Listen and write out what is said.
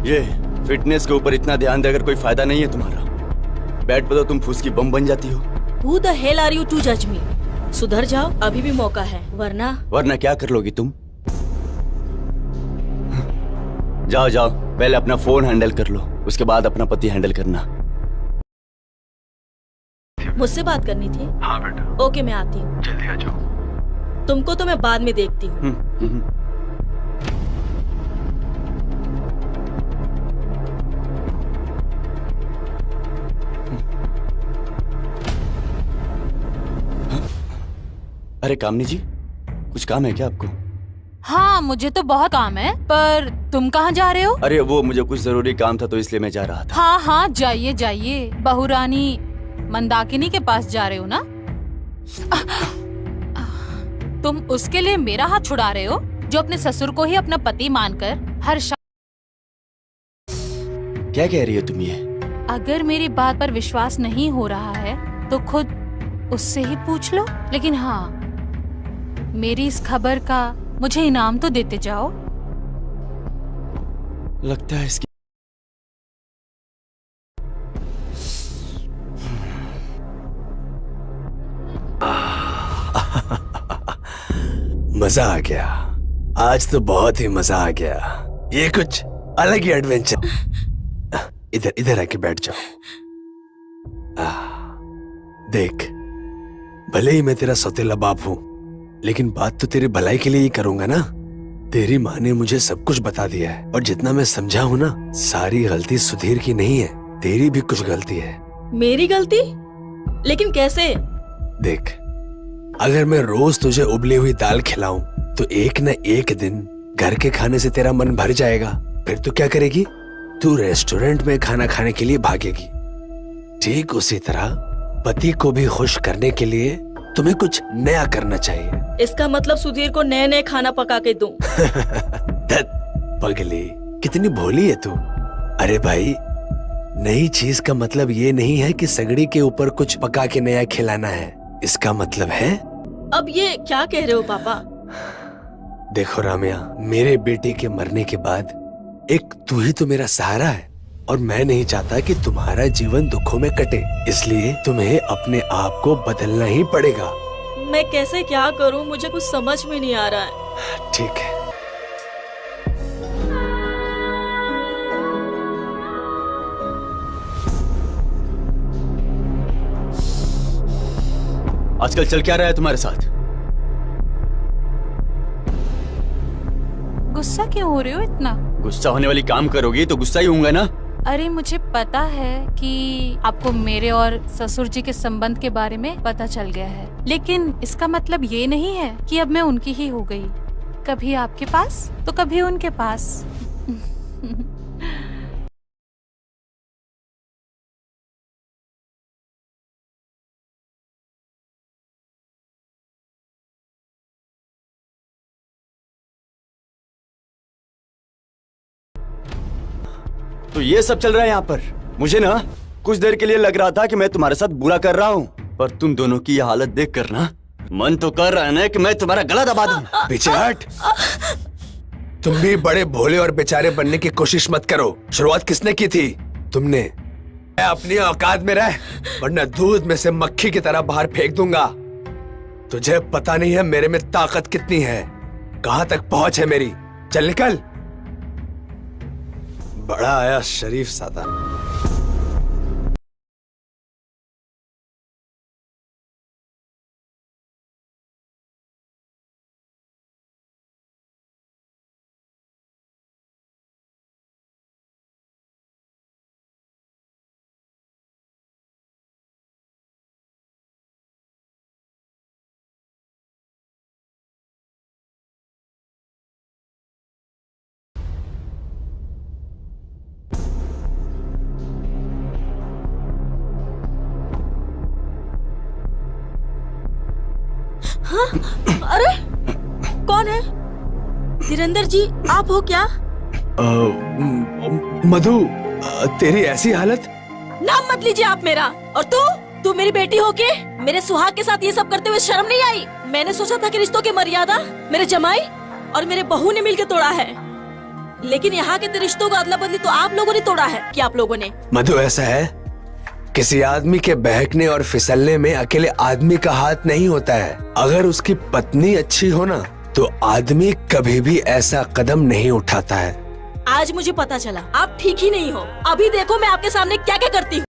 ये फिटनेस के ऊपर इतना ध्यान देकर कोई फायदा नहीं है तुम्हारा। बैट पर तो तुम फूस की बम बन जाती हो। Who the hell are you to judge me? सुधर जाओ, अभी भी मौका है, वरना क्या कर लोगी तुम? जाओ जाओ, पहले अपना फोन हैंडल कर लो, उसके बाद अपना पति हैंडल करना। मुझसे बात करनी थी? हाँ बेटा। ओके, मैं आती हूँ। जल्दी आ जाओ। तुमको तो मैं बाद में देखती हूँ। अरे कामनी जी, कुछ काम है क्या आपको? हाँ, मुझे तो बहुत काम है, पर तुम कहाँ जा रहे हो? अरे वो मुझे कुछ जरूरी काम था तो इसलिए मैं जा रहा था। हाँ हाँ, जाइए जाइए, बहुरानी मंदाकिनी के पास जा रहे हो ना? तुम उसके लिए मेरा हाथ छुड़ा रहे हो, जो अपने ससुर को ही अपना पति मानकर हर क्या कह रही हो तुम ये? अगर मेरी बात पर विश्वास नहीं हो रहा है तो खुद उससे ही पूछ लो। लेकिन हाँ, मेरी इस खबर का मुझे इनाम तो देते जाओ। लगता है इसकी मजा आ गया। आज तो बहुत ही मजा आ गया। ये कुछ अलग ही एडवेंचर। इधर इधर आके बैठ जाओ। देख, भले ही मैं तेरा सौतेला बाप हूं, लेकिन बात तो तेरी भलाई के लिए ही करूंगा ना। तेरी माँ ने मुझे सब कुछ बता दिया है, और जितना मैं समझा हूं ना, सारी गलती सुधीर की नहीं है, तेरी भी कुछ गलती है। मेरी गलती? लेकिन कैसे? देख, अगर मैं रोज तुझे उबली हुई दाल खिलाऊं तो एक न एक दिन घर के खाने से तेरा मन भर जाएगा। फिर तू क्या करेगी? तू रेस्टोरेंट में खाना खाने के लिए भागेगी। ठीक उसी तरह पति को भी खुश करने के लिए तुम्हें कुछ नया करना चाहिए। इसका मतलब सुधीर को नए नए खाना पका के दूं। धत पगली, कितनी भोली है तू। अरे भाई, नई चीज का मतलब ये नहीं है कि सगड़ी के ऊपर कुछ पका के नया खिलाना है। इसका मतलब है। अब ये क्या कह रहे हो पापा? देखो रामिया, मेरे बेटे के मरने के बाद एक तू ही तो मेरा सहारा है, और मैं नहीं चाहता कि तुम्हारा जीवन दुखों में कटे। इसलिए तुम्हें अपने आप को बदलना ही पड़ेगा। मैं कैसे क्या करूं, मुझे कुछ समझ में नहीं आ रहा है। ठीक है। आजकल चल क्या रहा है तुम्हारे साथ? गुस्सा क्यों हो रहे हो इतना? गुस्सा होने वाली काम करोगी तो गुस्सा ही होऊंगा ना। अरे मुझे पता है कि आपको मेरे और ससुर जी के संबंध के बारे में पता चल गया है, लेकिन इसका मतलब ये नहीं है कि अब मैं उनकी ही हो गई। कभी आपके पास तो कभी उनके पास। तो ये सब चल रहा है यहाँ पर। मुझे ना कुछ देर के लिए लग रहा था कि मैं तुम्हारे साथ बुरा कर रहा हूँ, पर तुम दोनों की ये हालत देखकर ना मन तो कर रहा है ना कि मैं तुम्हारा गला दबा दूं। पीछे हट। तुम भी बड़े भोले और बेचारे बनने की कोशिश मत करो। शुरुआत किसने की थी? तुमने। अपनी औकात में रह, वरना दूध में से मक्खी की तरह बाहर फेंक दूंगा। तुझे पता नहीं है मेरे में ताकत कितनी है, कहां तक पहुंच है मेरी। चल निकल। बड़ा आया शरीफ सादा। हाँ? अरे कौन है? धीरेंद्र जी, आप हो क्या? मधु, तेरी ऐसी हालत। नाम मत लीजिए आप मेरा। और तू मेरी बेटी हो के मेरे सुहाग के साथ ये सब करते हुए शर्म नहीं आई? मैंने सोचा था कि रिश्तों की मर्यादा मेरे जमाई और मेरे बहू ने मिलकर तोड़ा है। लेकिन यहाँ के रिश्तों का अदला बदली तो आप लोगों ने तोड़ा है। कि आप लोगों ने? मधु, ऐसा है, किसी आदमी के बहकने और फिसलने में अकेले आदमी का हाथ नहीं होता है। अगर उसकी पत्नी अच्छी हो ना, तो आदमी कभी भी ऐसा कदम नहीं उठाता है। आज मुझे पता चला आप ठीक ही नहीं हो। अभी देखो मैं आपके सामने क्या क्या करती हूँ।